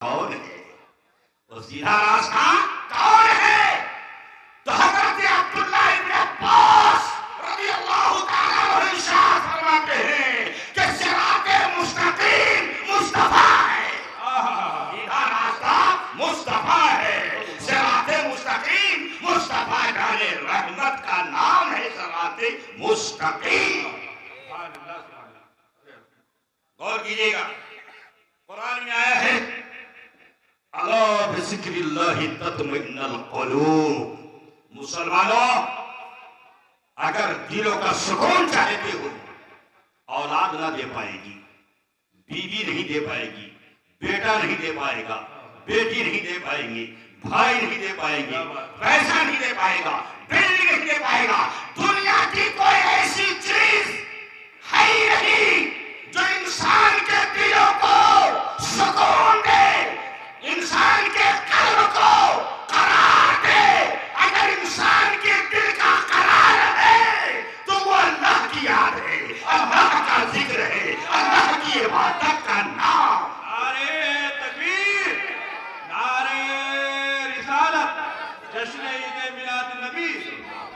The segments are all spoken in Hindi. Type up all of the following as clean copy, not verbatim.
कौन है? वो सीधा रास्ता कौन है? तो हजरत अब्दुल्लाह इब्न अब्बास रज़ियल्लाहु ताला अन्हु इरशाद फरमाते हैं कि सिराते मुस्तकीम मुस्तफा है। सीधा रास्ता मुस्तफा है, सिराते मुस्तकीम मुस्तफा जाने रहमत का नाम है सिराते मुस्तकीम। गौर कीजिएगा, कुरान में आया है अला बिज़िक्रिल्लाहि तत्मइन्नुल क़ुलूब। मुसलमानों, अगर दिलों का सुकून चाहते हो, औलाद ना दे पाएगी, बीवी नहीं दे पाएगी, बेटा नहीं दे पाएगा, बेटी नहीं दे पाएंगे, भाई नहीं दे पाएंगे, पैसा नहीं दे पाएगा, बिल्डिंग नहीं दे पाएगा, दुनिया की कोई ऐसी चीज है ही नहीं जो इंसान के दिलों को सुकून दे, इंसान के कल्ब को करार दे। अगर इंसान के दिल का करार है तो वो अल्लाह की याद है, अल्लाह का जिक्र है, अल्लाह की इबादत का नाम। नारे तकबीर, नारे रिसालत, जश्न ईद मिलाद नबी,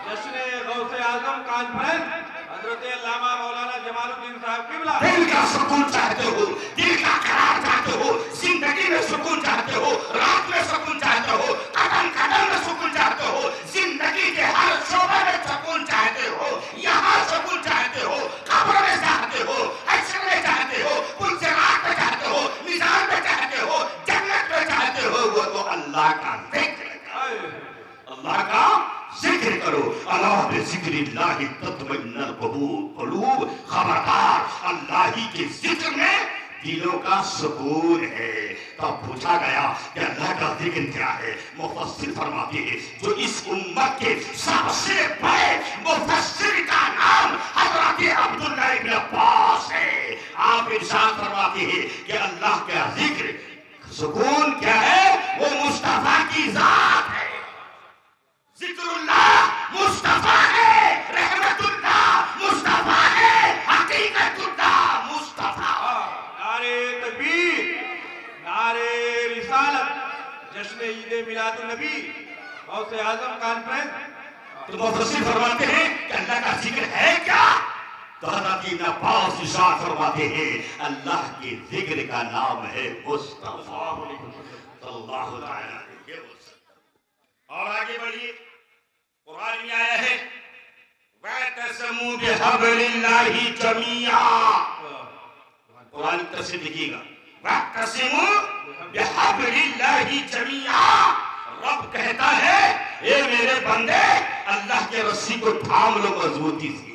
जश्न गौसे आजम कॉन्फ्रेंस हजरत अल्लामा मौलाना जमालुद्दीन साहब किबला। दिल का सुकून चाहते हो, दिल का करार चाहते हो, जिंदगी में सुकून चाहते हो, रात में सुकून चाहते हो, कदम कदम में सुकून चाहते हो, जिंदगी के हर शोबे में सुकून चाहते हो, यहाँ सुकून चाहते हो, कब्र में चाहते हो, हश्र में चाहते हो, पुलसिरात में चाहते हो, निजाम में चाहते हो, जन्नत में चाहते हो, वो तो अल्लाह का जिक्र है। अल्लाह का जिक्र करो। अला बिज़िक्रिल्लाहि तत्मइन्नुल क़ुलूब। खबरदार, अल्लाह ही के जिक्र में दिलों का सुकून है। तब पूछा गया कि अल्लाह का जिक्र क्या है? मुफस्सिर फरमाते हैं जो इस उम्मत के सबसे बड़े मुफस्सिर का नाम हजरत अब्दुल्लाह इब्न अब्बास है। आप इरशाद फरमाते हैं कि अल्लाह का जिक्र सुकून क्या है? वो मुस्तफा की जात है। जिक्रुल्लाह मुस्तफा है, रहमतुल्लाह मुस्तफा है, हकीकतुल्लाह मुस्तफा। नारे तकबीर, नारे रिसालत, जश्न ईद मिलाद नबी, गौसे आजम कॉन्फ्रेंस। तो मुफस्सिर फरमाते हैं कि अल्लाह का जिक्र है क्या? तो हज़रत इब्न अब्बास इरशाद फरमाते हैं अल्लाह के जिक्र का नाम है मुस्तफा सल्लल्लाहु अलैहि वसल्लम। और आगे बढ़िए, कुरान में आया है वअतसमू बिहब्लिल्लाहि जमीआ। कुरान की तरफ से देखिएगा, वअतसमू बिहब्लिल्लाहि जमीआ। रब कहता है ए मेरे बंदे, अल्लाह के रस्सी को थाम लो मजबूती से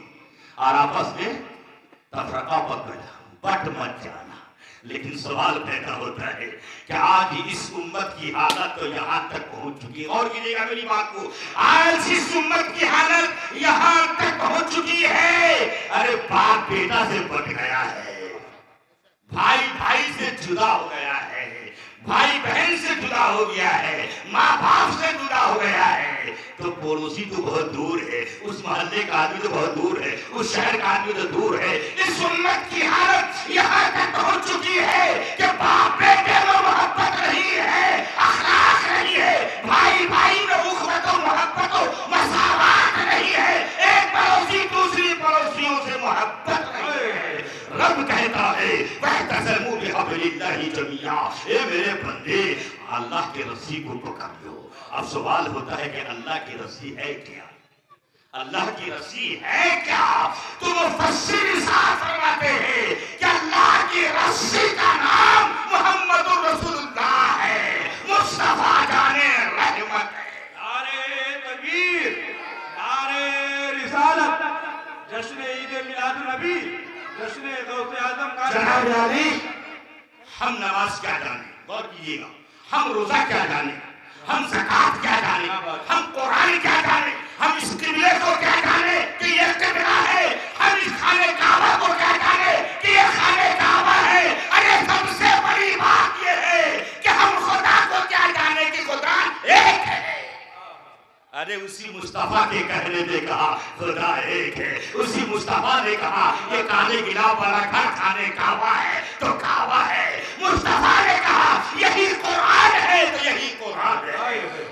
और आपस में तफरका मत बट मत जाना। लेकिन सवाल पैदा होता है कि आज इस उम्मत की हालत तो यहाँ तक पहुंच चुकी है। और कीजिएगा मेरी बात को, आज इस उम्मत की हालत यहाँ तक पहुंच चुकी है, अरे बाप बेटा से बट गया है, भाई भाई से जुदा हो गया है, भाई बहन से जुदा हो गया है, माँ बाप से जुदा हो गया है, तो पड़ोसी तो बहुत दूर है, उस मोहल्ले का आदमी तो बहुत दूर है, उस शहर का आदमी तो दूर है। इस उम्मत की हालत यहाँ तक पहुंच चुकी है कि बाप बेटे में मोहब्बत नहीं है, अखलाक नहीं है, भाई भाई में उखवत और मोहब्बत और मसावत नहीं है, एक पड़ोसी दूसरी पड़ोसियों से मोहब्बत नहीं है। रब कहता है वअतसमू बिहब्लिल्लाहि जमीआ, ए मेरे बंदे अल्लाह के रस्सी को पकड़ लो। अब सवाल होता है कि अल्लाह की रस्सी है क्या? अल्लाह की रस्सी है क्या? तो मुफस्सिर साथ फरमाते हैं कि अल्लाह की रस्सी का नाम मुहम्मदुर रसूलुल्लाह है, मुस्तफा जाने रहमत है। नारे तकबीर, नारे रिसालत, जश्न ईद मिलाद नबी, जश्न गौसे आजम का। जनाब अली, हम नमाज क्या जाने? गौर कीजिएगा, हम रोजा क्या जाने, हम ज़कात क्या जाने, हम कुरान क्या जाने, हम इस किबले को क्या जाने कि ये किबला है, हम इस खाने काबा को क्या जाने कि ये खाने काबा है। अरे सबसे बड़ी बात ये है कि हम खुदा को क्या जाने कि खुदा एक है। अरे उसी मुस्तफा के कहने ने कहा खुदा एक है, उसी मुस्तफा ने कहा ये काले गिलाव वाला घर खाने काबा है तो काबा है। मुस्तफा ने कहा यही कुरान है तो यही कुरान है।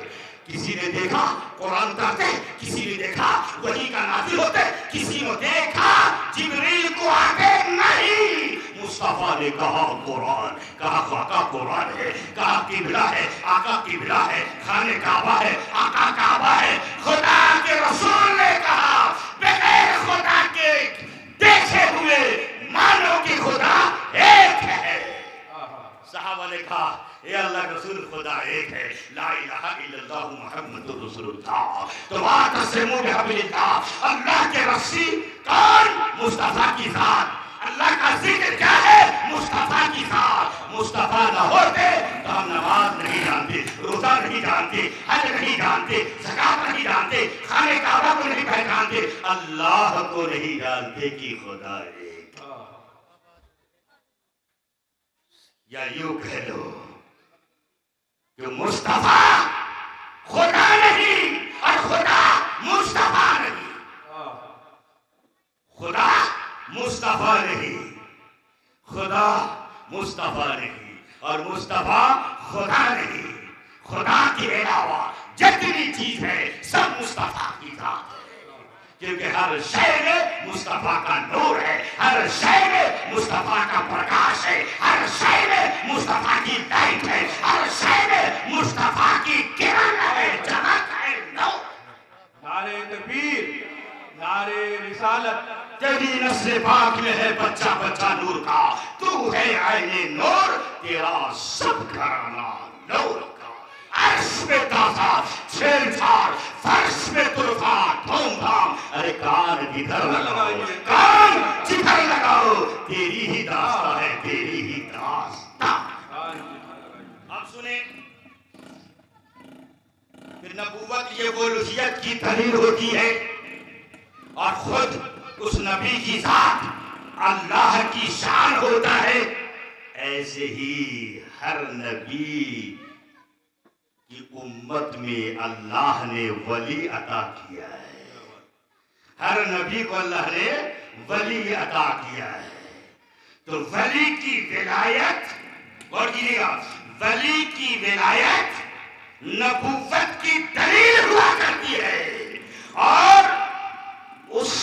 किसी ने देखा कुरान उतारते, किसी ने देखा वही का नाज़िल होते, किसी ने देखा जिब्रील को आते नहीं। मुस्तफा ने कहा कुरान, कहा आका कुरान है, कहा किबला है, आका किबला है, खाने काबा है, आका काबा है। खुदा के रसूल ने कहा बगैर खुदा के देखे हुए मानो कि खुदा एक है। सहाबा ने कहा ये अल्लाह के रसूल खुदा एक है, ला इलाहा इल्लल्लाह मुहम्मदुर रसूलुल्लाह। तो वातसिमू बिहब्लिल्लाह, अल्लाह के रस्सी कौन? मुस्तफा की जात। अल्लाह का जिक्र क्या है? मुस्तफा की जात। मुस्तफा न होते तो हम नमाज नहीं जानते, रोजा नहीं जानते, हज नहीं जानते, ज़कात नहीं जानते, खाने काबा को नहीं पहचानते, अल्लाह को नहीं जानते कि खुदा एक। या यूं कह लो कि मुस्तफा खुदा नहीं और खुदा मुस्तफा नहीं। खुदा मुस्तफा नहीं, खुदा मुस्तफा नहीं और मुस्तफा खुदा नहीं। खुदा के अलावा जितनी चीज है सब मुस्तफा की जात है, क्योंकि हर शय में मुस्तफा का नूर है, हर शय में मुस्तफा का प्रकाश है, हर शय में मुस्तफा की लाइट है, हर शय में मुस्तफा की किरण है, चमक है, नूर। नारे तकबीर, नारे रिसालत। तेरी नस्ल पाक में है बच्चा बच्चा नूर का, तू है आईने नूर, तेरा सब घराना नूर का। अर्श में ताजा छेड़छाड़, फर्श में तुरफा धूमधाम। अरे कान जिधर लगाओ, कान जिधर लगाओ, तेरी ही दास्ता है, तेरी ही दास्ता। अब सुने, फिर नबूवत ये वो रुहियत की दलील होती है और खुद उस नबी की जात अल्लाह की शान होता है। ऐसे ही हर नबी की उम्मत में अल्लाह ने वली अता किया है, हर नबी को अल्लाह ने वली अता किया है। तो वली की विलायत, और कीजिएगा, वली की विलायत नबूवत की दलील हुआ करती है और उस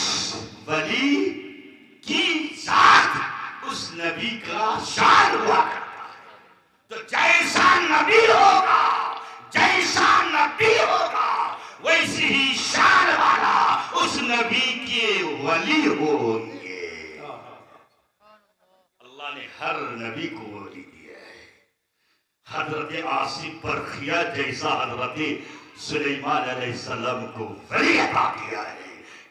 वली की जात उस नबी का शान हुआ करता है। तो जैसा नबी होगा, जैसा नबी होगा, वैसी ही शान वाला उस नबी के वली होंगे। अल्लाह ने हर नबी को वली दिया है। हजरत आसिफ बरखिया जैसा हजरत सुलेमान अलैहिस्सलाम को वली अता किया है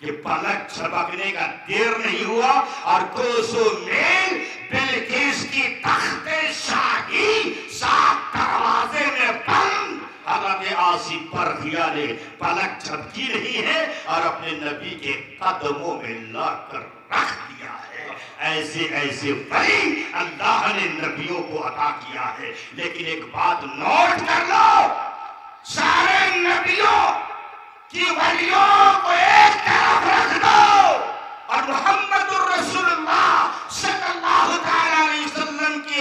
कि पलक झपकने का देर नहीं हुआ और कोसों मील बिल्किस की तख्ते शाही सात दरवाजे में बंद। हजरत आसिफ बरखिया ने पलक झपकी नहीं है और अपने नबी के कदमों में लाकर रख दिया है। ऐसे ऐसे वली अल्लाह ने नबियों को अता किया है। लेकिन एक बात नोट कर लो, सारे नबियों कि वलियों को एक तरफ रख दो और मुहम्मदुर रसूलुल्लाह सल्लल्लाहु अलैहि वसल्लम की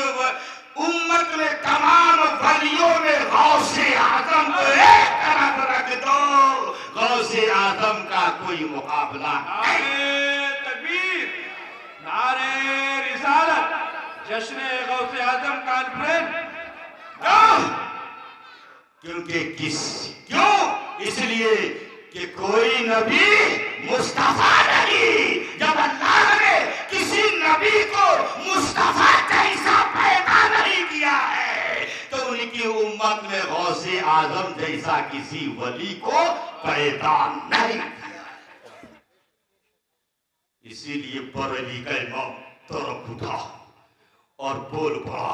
उम्मत में तमाम वलियों में गौसे आजम को एक तरफ रख दो। गौसे आजम का कोई मुकाबला नहीं। नारे तकबीर, नारे रिसालत, जश्न गौसे आजम कॉन्फ्रेंस। क्यों? इसलिए कि कोई नबी मुस्तफा नहीं। जब अल्लाह ने किसी नबी को मुस्तफा जैसा पैदा नहीं किया है तो उनकी उम्मत में गौसे आजम जैसा किसी वली को पैदा नहीं किया है। इसीलिए बरेली का इमाम तरफ उठा और बोल पड़ा,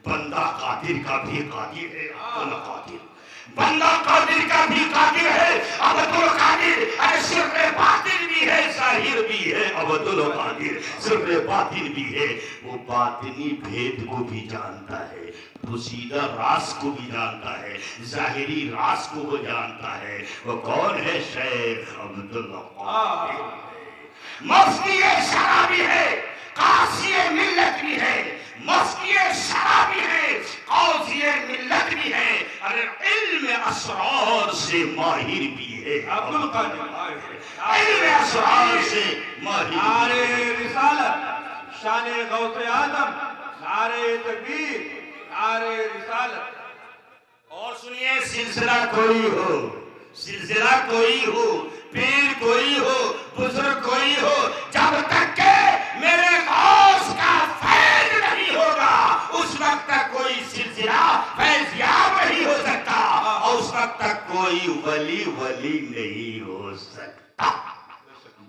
बंदा कादिर का भी कादिर है, अब्दुल कादिर। बंदा कादिर का भी कादिर है, अब्दुल कादिर। अरे सिर्फ बातिन भी है, जाहिर भी है, अब्दुल कादिर सिर्फ बातिन भी है। वो बातिनी भेद को भी जानता है, पोशीदा राज को भी जानता है, जाहिरी राज को वो जानता है। वो कौन है? शेख अब्दुल कादिर। मुफ्ती शराबी है, कासी मिल्लत भी है, मुफ्ती शराबी है, कौसिए मिल्लत भी है, अरे इल्म असरार से माहिर भी है। अब्दुल कादिर इल्म असरार से माहिर। नारे रिसालत शान गौसे आजम, नारे तकबीर, नारे रिसालत। और सुनिए, सिलसिला कोई हो, सिलसिला कोई हो, पीर कोई हो, बुजुर्ग कोई हो, जब तक के मेरे गौस का फैज नहीं होगा उस वक्त तक कोई सिलसिला फैज़याब नहीं हो सकता, और उस वक्त तक कोई वली वली नहीं हो सकता।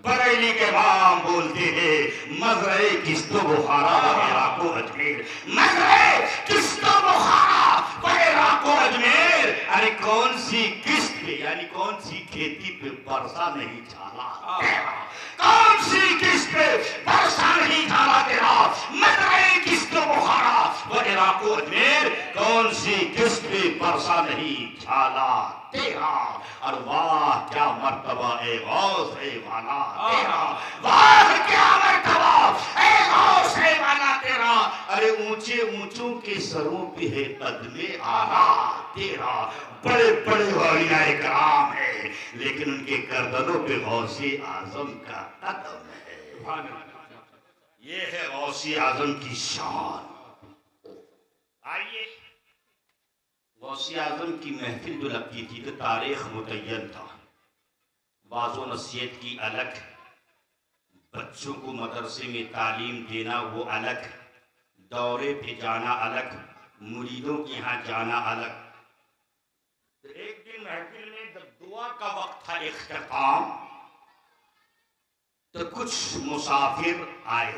बरेली के इमाम बोलते हैं, मजरे किस्तो बुखारा वगैरह को अजमेर, मजरे किस्तो बुखारा वगैरह को अजमेर। अरे कौन सी किस्त पे, यानी कौन सी खेती पे वर्षा नहीं झाला तेरा, कौन सी किस्त पे वर्षा नहीं झाला तेरा, मजरे किस्तो बुखारा वगैरह को अजमेर, कौन सी किस्त पे वर्षा नहीं झाला तेरा। और वाह क्या मर्तबा ए गौस ए वाला तेरा, वाह क्या मर्तबा ए गौस ए वाला तेरा। अरे ऊंचे ऊंचों के सरों पे है कदमे आला तेरा, बड़े बड़े औलियाए कराम है, लेकिन उनके गर्दनों पे गौसे आजम का कदम है। ये है गौसे आजम की शान। आइए, गौसे आजम की महफिल जो लगती थी तो तारीख मुतय्यन था, बाज़ो नसीहत की अलग, बच्चों को मदरसे में तालीम देना वो अलग, दौरे पे जाना अलग, मुरीदों के यहाँ जाना अलग। तो एक दिन महफिल में जब दुआ का वक्त था, इख्तिताम, तो कुछ मुसाफिर आए,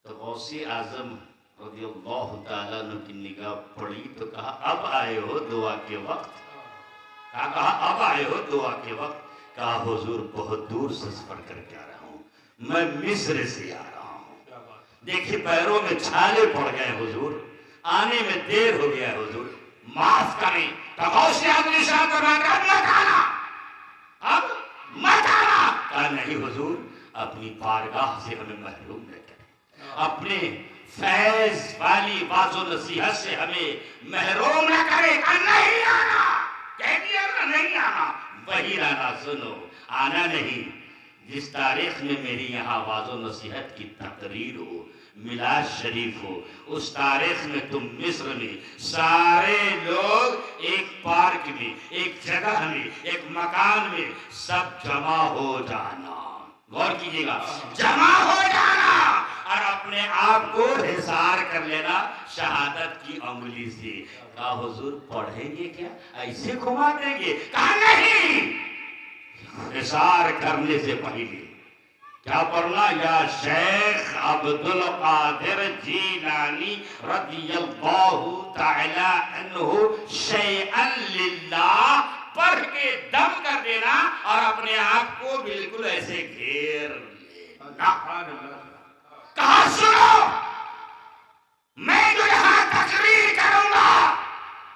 तो गौसे आजम रज़ियल्लाहु ताला अन्हु की निगाह पड़ी तो कहा, अब आए हो दुआ के वक्त। कहा अब आए हो दुआ के वक्त। कहा हुजूर बहुत दूर से सफर करके आ रहा हूँ, मैं मिस्र से आ रहा हूँ। देखिए पैरों में छाले पड़ गए हुजूर, आने में देर हो गया हुजूर, माफ करें। तो गौसे आजम इशारा कर रहा था, मत आना, अब मत आना। कहा नहीं हुजूर, अपनी बारगाह से हमें महरूम न करें, अपने फैज वाली बाजो नसीहत से हमें महरूम न करे। नहीं आना, कह दिया ना नहीं आना, वही आना। सुनो, आना नहीं, जिस तारीख में मेरी यहाँ बाजो नसीहत की तकरीर हो, मिलाद शरीफ हो, उस तारीख में तुम मिस्र में सारे लोग एक पार्क में, एक जगह में, एक मकान में सब जमा हो जाना। गौर कीजिएगा, जमा हो जाना और अपने आप को हिसार कर लेना शहादत की उंगली से। कहा हुजूर पढ़ेंगे क्या, ऐसे घुमा देंगे? कहा नहीं, हिसार करने से पहले क्या पढ़ना, या शेख अब्दुल कादिर जीलानी रज़ियल्लाहु ताला अन्हु शैअन लिल्लाह पढ़ के दम कर देना और अपने आप को बिल्कुल ऐसे घेर लेना। कहा सुनो, मैं जो यहाँ तकरीर करूंगा,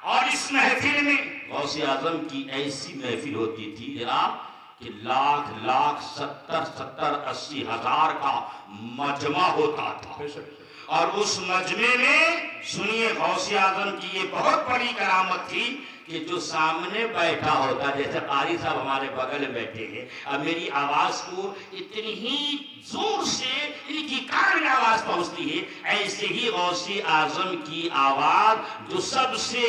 और इस महफिल में गौसे आजम की ऐसी महफिल होती थी जनाब कि लाख लाख 70-70 80 हजार का मजमा होता था। और उस मजमे में सुनिए, गौसे आजम की ये बहुत बड़ी करामत थी कि जो सामने बैठा होता, जैसे कारी साहब हमारे बगल में बैठे हैं, अब मेरी आवाज को इतनी ही जोर से इनकी कान में आवाज पहुंचती है, ऐसे ही गौसे आजम की आवाज जो सबसे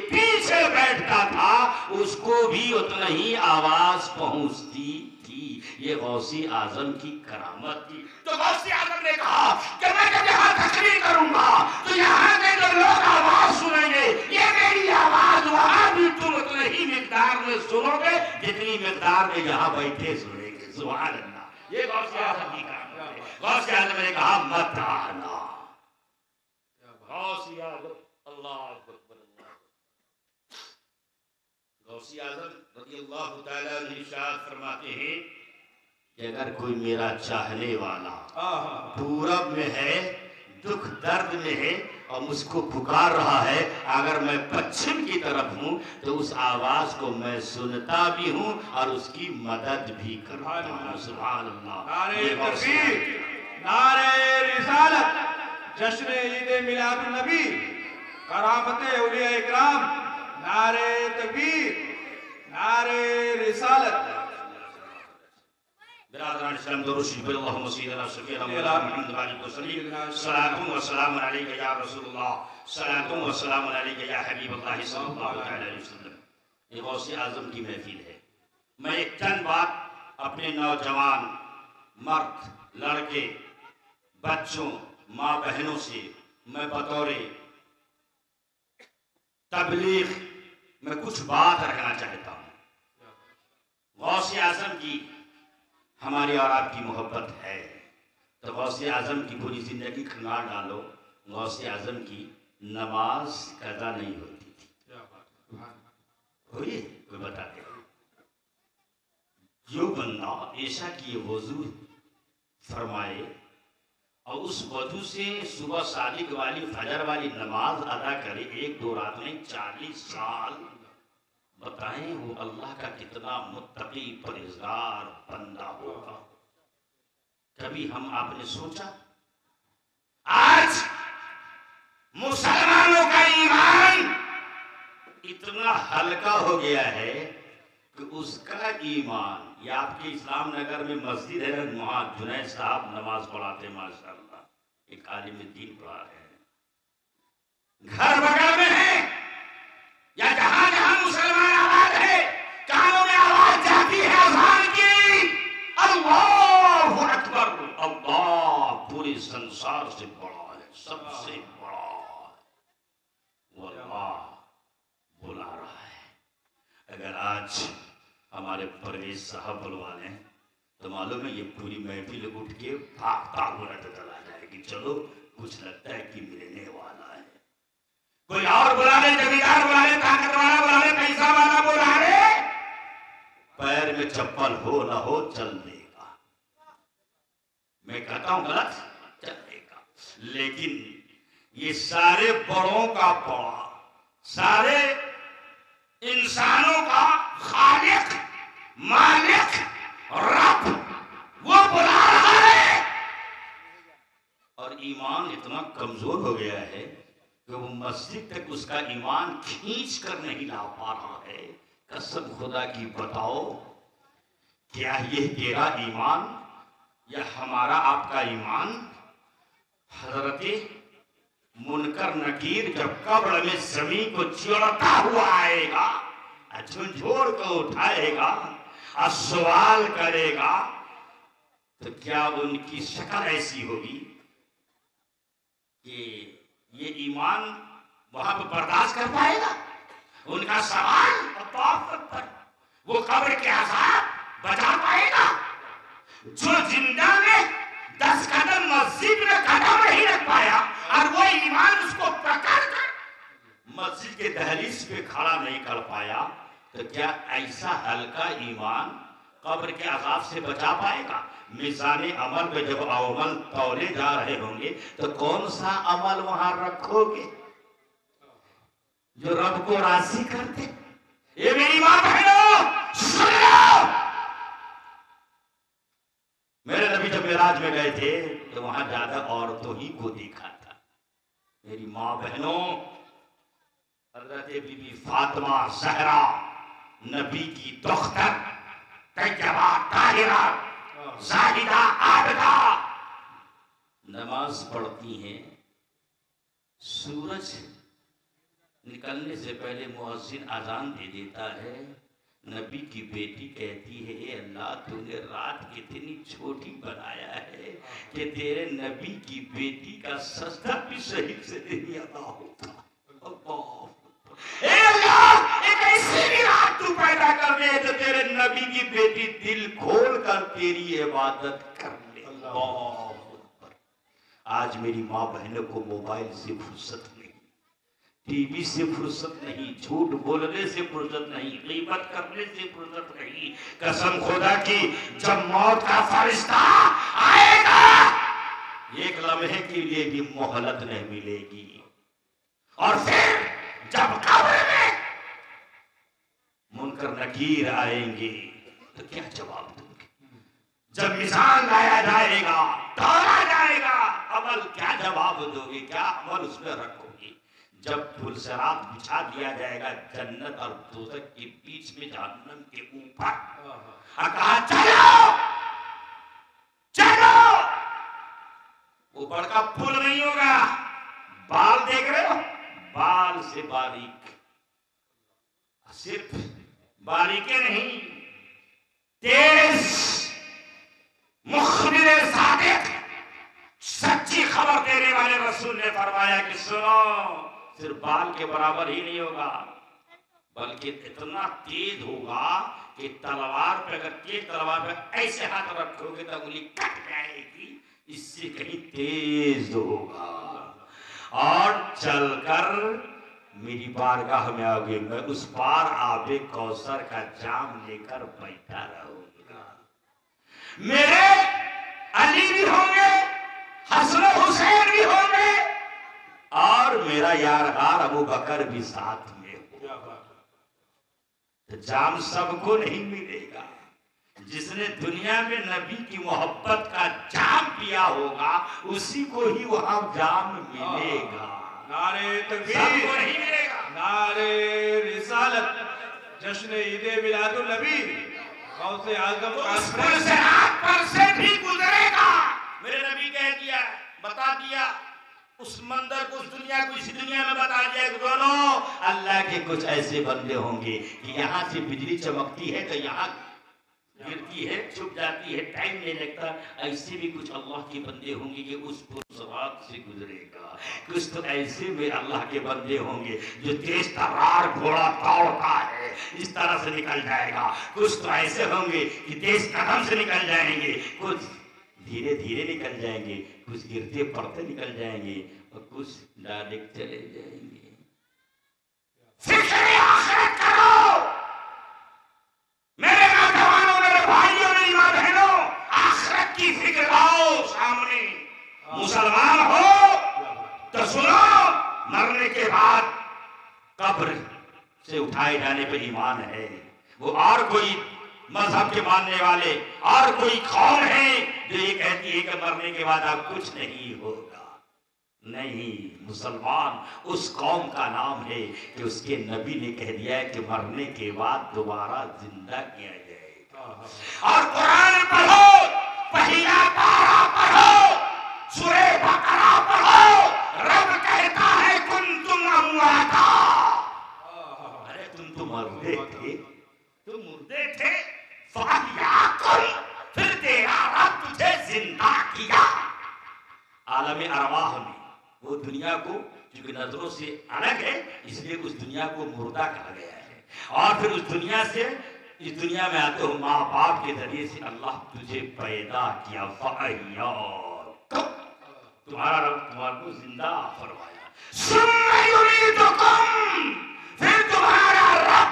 पीछे बैठता था उसको भी उतना ही आवाज पहुंचती थी। ये गौसे आजम की करामत थी। तो गौसे आजम ने कहा कि मैं जब यहाँ तकरीर करूंगा तो यहाँ के जो लोग आवाज सुनेंगे, ये मेरी आवाज वहां भी तुम उतने ही मिकदार में सुनोगे जितनी मिकदार में यहाँ बैठे सुनेंगे। सुभान अल्लाह, ये गौसे आजम की करामत है। गौसे आजम ने कहा मत आना। गौसे आजम, अल्लाह अकबर, गौसे आजम रज़ियल्लाहु ताला अन्हु इरशाद फरमाते हैं कि अगर कोई मेरा चाहने वाला पूरब में है, दुख दर्द में है और मुझको पुकार रहा है, अगर मैं पश्चिम की तरफ हूँ तो उस आवाज को मैं सुनता भी हूँ और उसकी मदद भी करता हूँ। सुभान अल्लाह। नारे तकबीर, नारे रिसालत, जश्न ईद मिलादुन नबी, करामत औलिया इकराम, नारे तकबीर, नारे रिसालत। बिरादरान इस्लाम दुरूद शरीफ अल्लाहुम्मा सल्ली अला सय्यिदना मुहम्मद व अली वसल्लम सलातुन व सलामुन अलैका या रसूलल्लाह सलातुन व सलामुन अलैका या हबीबल्लाह सल्लल्लाहु अलैहि वसल्लम। ये गौसे आजम की महफिल है। मैं एक चंद बात अपने नौजवान मर्द, लड़के, बच्चों, माँ बहनों से मैं बतौर तबलीग में कुछ बात रखना चाहता हूँ। गौसे आजम की हमारी और आपकी मोहब्बत है तो गौसे आजम की पूरी जिंदगी खंगाल डालो। गौसे आजम की नमाज कदा नहीं होती थी। हुई कोई बता दे। जो बंदा ऐसा की वजू फरमाए और उस वजू से सुबह सादिक वाली फजर वाली नमाज अदा करे एक दो रात में 40 साल, बताएं वो अल्लाह का कितना मुत्तकी परहेजगार बंदा होगा। कभी हम आपने सोचा आज मुसलमानों का ईमान इतना हल्का हो गया है कि उसका ईमान, या आपके इस्लाम नगर में मस्जिद है, वहां जुनैद साहब नमाज पढ़ाते माशाअल्लाह, एक आलिम दीन पढ़ा रहे हैं, घर बगल में है या जहां जहां मुसलमान आबाद है, कानों में आवाज जाती है अज़ान की, अल्लाहु अकबर, अल्लाह पूरे संसार से बड़ा है, सबसे बड़ा है, वो अल्लाह बुला रहा है। अगर आज हमारे परवेज साहब बुलवा लें तो मालूम है ये पूरी महफिल उठ के भागता हुआ तो चला जाएगी। चलो कुछ लगता है कि मिलने वाला है। कोई और बुला ले, जमींदार बुला ले, ताकत वाला बुला ले, पैसा वाला बुला ले, पैर में चप्पल हो ना हो चल देगा। मैं कहता हूं गलत, चल देगा। लेकिन ये सारे बड़ों का बड़ा, सारे इंसानों का खालिक, मालिक, रब वो बुला रहा है। और ईमान इतना कमजोर हो गया है कि वो मस्जिद तक उसका ईमान खींच कर नहीं ला पा रहा है। कसम खुदा की बताओ, क्या ये तेरा ईमान या हमारा आपका ईमान? हजरत मुनकर नकीर जब कब्र में जमीन को चिड़ता हुआ आएगा, झुंझोड़ को उठाएगा और सवाल करेगा, तो क्या उनकी शक्ल ऐसी होगी कि ये ईमान वहां पर बर्दाश्त कर पाएगा? उनका सवाल पर वो कब्र के आजाद बचा पाएगा? जो जिंदा में 10 कदम मस्जिद में कदम नहीं रख पाया और वो ईमान उसको पकड़ कर मस्जिद के दहलीज पे खड़ा नहीं कर पाया, तो क्या ऐसा हल्का ईमान कब्र के अजाब से बचा पाएगा? मिज़ाने अमल पे जब अमल तौले जा रहे होंगे तो कौन सा अमल वहां रखोगे जो रब को राजी करते? ये मेरी मां बहनों सुन लो। मेरे नबी जब मेराज में गए थे तो वहां ज्यादा औरतों ही को देखा था। मेरी मां बहनों, हज़रत बीबी फातिमा ज़हरा नबी की दोख्तर, तैयबा ताहिरा ज़ाहिदा आबिदा नमाज पढ़ती हैं। सूरज निकलने से पहले मुअज्जिन अजान दे देता है। नबी की बेटी कहती है, ए अल्लाह तूने रात कितनी छोटी बनाया है कि तेरे नबी की बेटी का सजदा भी सही से नहीं अदा होता। ए अल्लाह, एक ऐसी भी रात तू पैदा कर दे तो तेरे नबी की बेटी दिल खोल कर तेरी इबादत कर ले। आज मेरी माँ बहनों को मोबाइल से फुर्सत नहीं, टीवी से फुर्सत नहीं, झूठ बोलने से फुर्सत नहीं, गीबत करने से फुर्सत नहीं। कसम खुदा की, जब मौत का फरिश्ता आएगा एक लम्हे के लिए भी मोहलत नहीं मिलेगी। और फिर जब कब्र में मुनकर नकीर आएंगे तो क्या जवाब दोगे? जब मिजान लाया जाएगा, तौला जाएगा अमल, क्या जवाब दोगे, क्या अमल उसमें रखोगे? जब पुलसरात बिछा दिया जाएगा जन्नत और दोज़ख के बीच में जहन्नम के ऊपर, कहा चलो चलो, ऊपर का पुल नहीं होगा, बाल देख रहे हो, बाल से बारीक, सिर्फ बारीके नहीं, तेज मुखबिर सादिक, सच्ची खबर देने वाले रसूल ने फरमाया कि सुनो, सिर्फ बाल के बराबर ही नहीं होगा, बल्कि इतना तेज होगा कि तलवार पे, अगर तेज तलवार पे ऐसे हाथ रखोगे तो उंगली कट जाएगी, इससे कहीं तेज होगा। और चलकर मेरी बारगाह में आओगे, मैं उस पार आबे कौसर का जाम लेकर बैठा रहूंगा। मेरे अली भी होंगे, हसन हुसैन भी होंगे, और मेरा यारगार अबू बकर भी साथ में होगा। तो जाम सबको नहीं मिलेगा, जिसने दुनिया में नबी की मोहब्बत का जाम पिया होगा उसी को ही वहां जाम मिलेगा। नारे तकबीर, सबको नहीं मिलेगा। नारे रिसालत, जश्न ईद मिलादुल नबी, गौसे आजम उस पर से भी गुजरेगा। मेरे नबी कह दिया, बता दिया, उस मंदिर को, उस दुनिया को, इसी दुनिया में बता दिया कि दोनों अल्लाह के कुछ ऐसे बंदे होंगे कि यहाँ से बिजली चमकती है तो यहाँ गिरती है, छुप जाती है, टाइम नहीं लगता। ऐसे भी कुछ अल्लाह के बंदे होंगे कि उस पुरसरात से गुजरेगा। कुछ तो ऐसे में अल्लाह के बंदे होंगे जो तेज तर्रार घोड़ा दौड़ता है इस तरह से निकल जाएगा। कुछ तो ऐसे होंगे कि तेज कदम से निकल जाएंगे, कुछ धीरे धीरे निकल जाएंगे, कुछ गिरते पड़ते निकल जाएंगे, और कुछ डायरेक्ट चले जाएंगे। फिक्र आखिरत करो मेरे नौजवानों, मेरे भाइयों, मेरी मां बहनों, आखिरत की फिक्र लाओ सामने। मुसलमान हो तो सुनो, मरने के बाद कब्र से उठाए जाने पर ईमान है। वो और कोई मजहब के मानने वाले और कोई कौम है जो ये कहती है कि मरने के बाद अब कुछ नहीं होगा। नहीं, मुसलमान उस कौम का नाम है कि उसके नबी ने कह दिया है कि मरने के बाद दोबारा जिंदा किया जाएगा। और कुरान पढ़ो, पहला पारा पढ़ो, सूरे बकरा पढ़ो, रब कहता है कुंतुम अमवाता, अरे तुम तो मरते थे, तुम मुर्दे थे, फिर तेरा रब तुझे जिंदा किया। आलम अरवाह में वो दुनिया को, क्योंकि नजरों से अलग है इसलिए उस दुनिया को मुर्दा कहा गया है। और फिर उस दुनिया से इस दुनिया में आते हो, माँ बाप के जरिए से अल्लाह तुझे पैदा किया, तुम्हारा रब तुम्हारे जिंदा फरमाया, फिर तुम्हारा रब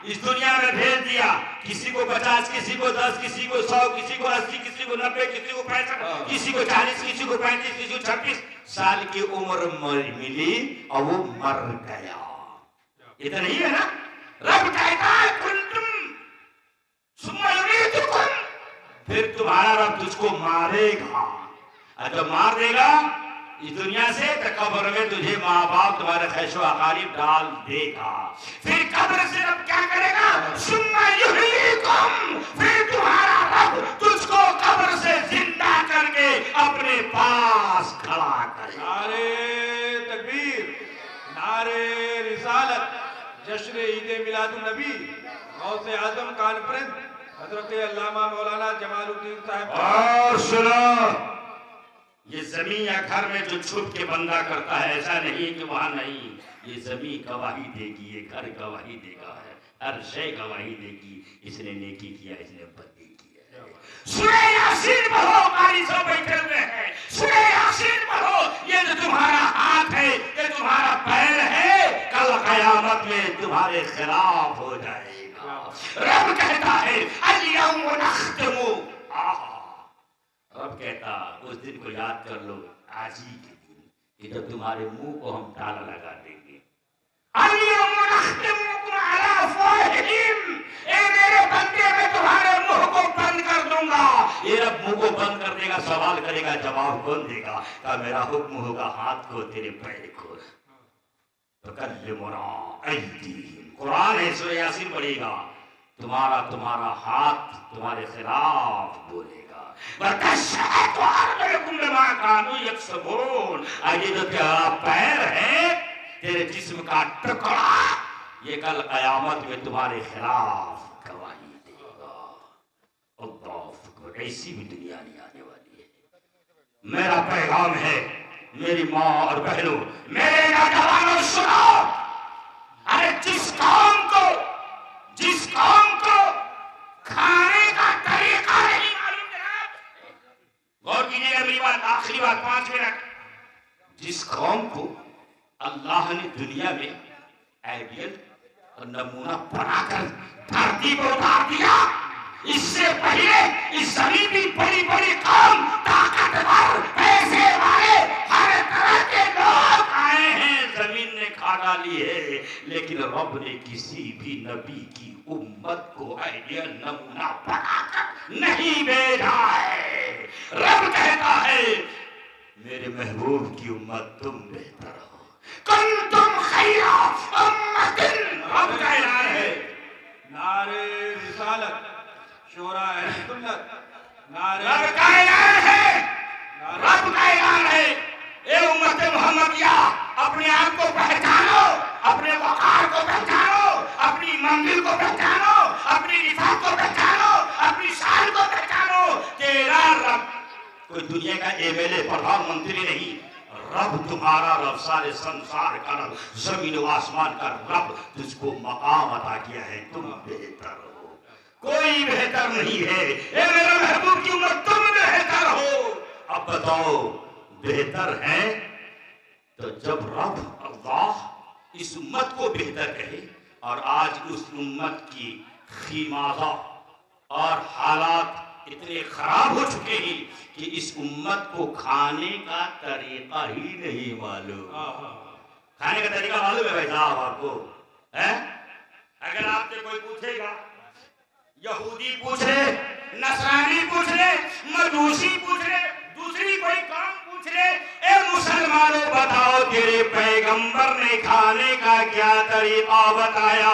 इस दुनिया में भेज दिया। किसी को 50, किसी को 10, किसी को 100, किसी को 80, किसी को 90, किसी को 65, किसी को 40, किसी को 35, किसी को 26 साल की उम्र मिली और वो मर गया। इतना ही है ना। रब कहता है फिर तुम्हारा रब तुझको मारेगा, और जब मार देगा इस दुनिया से तो कब्र में तुझे माँ बाप तुम्हारे खैशो अकारीब डाल देगा। फिर कब्र से रब क्या करेगा, फिर तुम्हारा रब तुझको कब्र से जिंदा करके अपने पास खड़ा करेगा। नारे तकबीर, नारे रिसालत, जश्न ईद मिलादुल नबी, गौसे आजम कॉन्फ्रेंस, हजरत अल्लामा मौलाना जमालुद्दीन साहब। और सुनो, ये जमीन या घर में जो छुप के बंदा करता है, ऐसा नहीं है कि वहां नहीं, ये जमीन गवाही देगी, ये घर गवाही देगा है, हर शय गवाही देगी, इसने नेकी किया, इसने बदली किया। सूरह यासीन पढ़ो, कारी सब बैठे हुए हैं, सूरह यासीन पढ़ो। ये जो तुम्हारा हाथ है, ये तुम्हारा पैर है, कल कयामत में तुम्हारे खिलाफ हो जाएगा। रब कहता है अल-यौम नख्तिमु, रब कहता उस दिन को याद कर लो, आज ही के दिन कि जब तुम्हारे मुंह को हम ताला लगा देंगे। ए मेरे बंदे, मैं तुम्हारे मुंह को बंद कर दूंगा। ये रब मुंह को बंद कर देगा सवाल करेगा जवाब कौन देगा? कहा मेरा हुक्म होगा हाथ को तेरे पैर को। तो कल्लुमुना ऐदीहिम, कुरान है सूरह यासीन पढ़ेगा, तुम्हारा हाथ तुम्हारे खिलाफ बोलेगा। आगे जो तेरा पैर है, तेरे जिस्म का टुकड़ा, ये कल कयामत में तुम्हारे खिलाफ गवाही देगा। अल्लाह अकबर, ऐसी भी दुनिया नहीं आने वाली है। मेरा पैगाम है मेरी माँ और बहनों, मेरे नौजवानों सुनो, अरे जिस कौम को खाने का तरीका नहीं मालूम, जनाब गौर कीजिएगा मेरी बात, आखिरी बात 5 मिनट। जिस कौम को अल्लाह ने दुनिया में आइडियल और नमूना बनाकर धरती को उतार दिया, इससे पहले इस जमीन की बड़ी बड़ी कौम, ताकतवर, पैसे वाले, हर तरह के लोग आए हैं, जमीन ने खा डाली है, लेकिन रब ने किसी भी नबी की उम्मत को आइडियल नमूना बनाकर नहीं भेजा है। रब कहता है मेरे महबूब की उम्मत तुम बेहतर हो, कुंतुम खैरा उम्मतिन, रब का ऐलान है। नारे रिसालत, शोरा है सुन्नत, नारे रब का ऐलान है, रब का ऐलान है। ए उम्मत मोहम्मदिया, अपने आप को पहचानो, अपने वकार को पहचानो, अपनी मंजिल को पहचानो, अपनी रिफात को पहचानो, अपनी शान को पहचानो। तेरा रब कोई दुनिया का एमएलए, प्रधानमंत्री नहीं, रब तुम्हारा रब, सारे संसार का रब, जमीन व आसमान का रब तुझको मकाम अता किया है, तुम बेहतर हो, कोई बेहतर नहीं है। ए मेरा महबूब की उम्मत तुम बेहतर हो। अब बताओ बेहतर है तो जब रब अल्लाह इस उम्मत को बेहतर कहे, और आज उस उम्मत की खीमाजा और हालात इतने खराब हो चुके हैं कि इस उम्मत को खाने का तरीका ही नहीं मालूम। खाने का तरीका मालूम है भाई साहब आपको? है? अगर आपसे कोई पूछेगा, यहूदी पूछ ले, नसरानी पूछ ले, मजूसी पूछ ले, दूसरी कोई काम पूछ ले, ए मुसलमानों बताओ तेरे पैगंबर ने खाने का क्या तरीका बताया?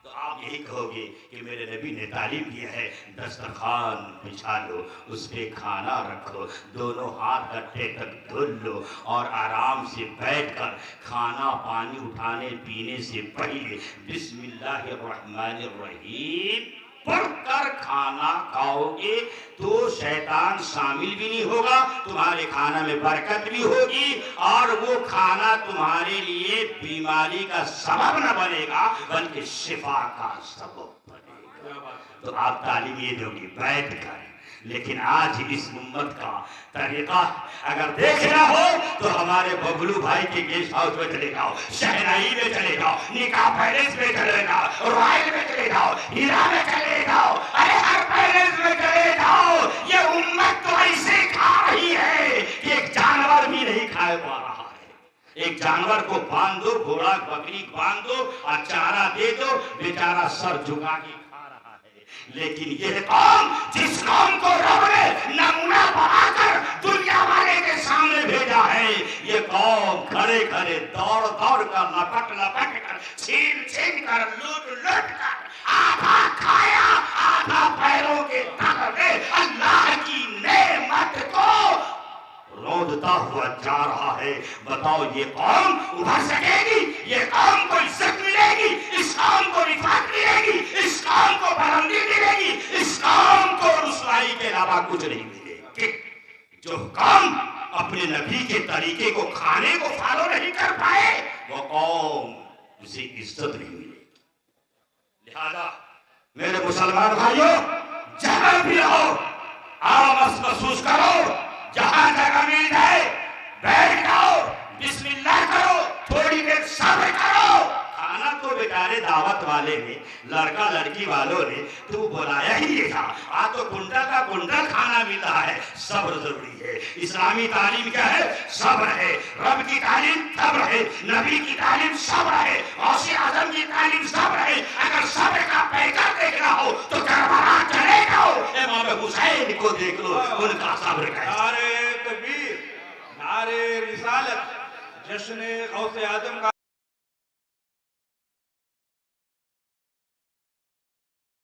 तो आप यही कहोगे कि मेरे नबी ने तालीम दिया है, दस्तरखान बिछा लो, उस पे खाना रखो, दोनों हाथ गट्ठे तक धुल लो और आराम से बैठकर खाना पानी उठाने पीने से पहले बिस्मिल्लाहिर्रहमानिर्रहीम पढ़कर खाना खाओगे तो शैतान शामिल भी नहीं होगा, तुम्हारे खाना में बरकत भी होगी, और वो खाना तुम्हारे लिए बीमारी का सबब न बनेगा बल्कि शिफा का सबब बनेगा। तो आप तालीम ये दोगे बैठ कर। लेकिन आज इस उम्मत का तरीका अगर देखना हो तो हमारे बबलू भाई के गेस्ट हाउस में चले जाओ, शहनाई में चले जाओ, निकाह पैलेस में चले जाओ, रॉयल में चले जाओ, हीरा में चले जाओ, अरे हर पैलेस में चले जाओ। ये उम्मत तो ऐसे खा रही है कि एक जानवर भी नहीं खा पा रहा है। एक जानवर को बांध दो, घोड़ा बकरी बांध दो और चारा दे दो, बेचारा सर झुका के खा रहा है। लेकिन यह कौम, जिस कौम को रब ने नमूना बनाकर दुनिया वाले के सामने भेजा है, ये कौम खड़े खड़े दौड़ दौड़ कर, लपट लपट कर, छीन छीन कर, लूट लूट कर, आधा खाया आधा पैरों के तल में अल्लाह की नेमत को रोंदता हुआ जा रहा है। बताओ ये कौम उभर सकेगी? ये कौम को इज्जत मिलेगी? इस कौम को रिफात मिलेगी? इस कौम को बुलंदी मिलेगी? इस कौम को रुसवाई के अलावा कुछ नहीं मिलेगी। जो कौम अपने नबी के तरीके को खाने को फॉलो नहीं कर पाए, वो कौम उसे इज्जत नहीं मिलेगी। लिहाजा मेरे मुसलमान भाइयों, जहां भी रहो आवाज महसूस करो, जहां जगह मिल जाए बैठ जाओ, बिस्मिल्लाह करो, थोड़ी देर सब्र करो। खाना तो बेचारे दावत वाले ने, लड़का लड़की वालों ने तो बुलाया ही ये था, आज तो कुंडल का कुंडल खाना मिल रहा है। सब्र जरूरी है। इस्लामी तालीम क्या है? सब्र है। रब की तालीम सब्र है, नबी की तालीम सब्र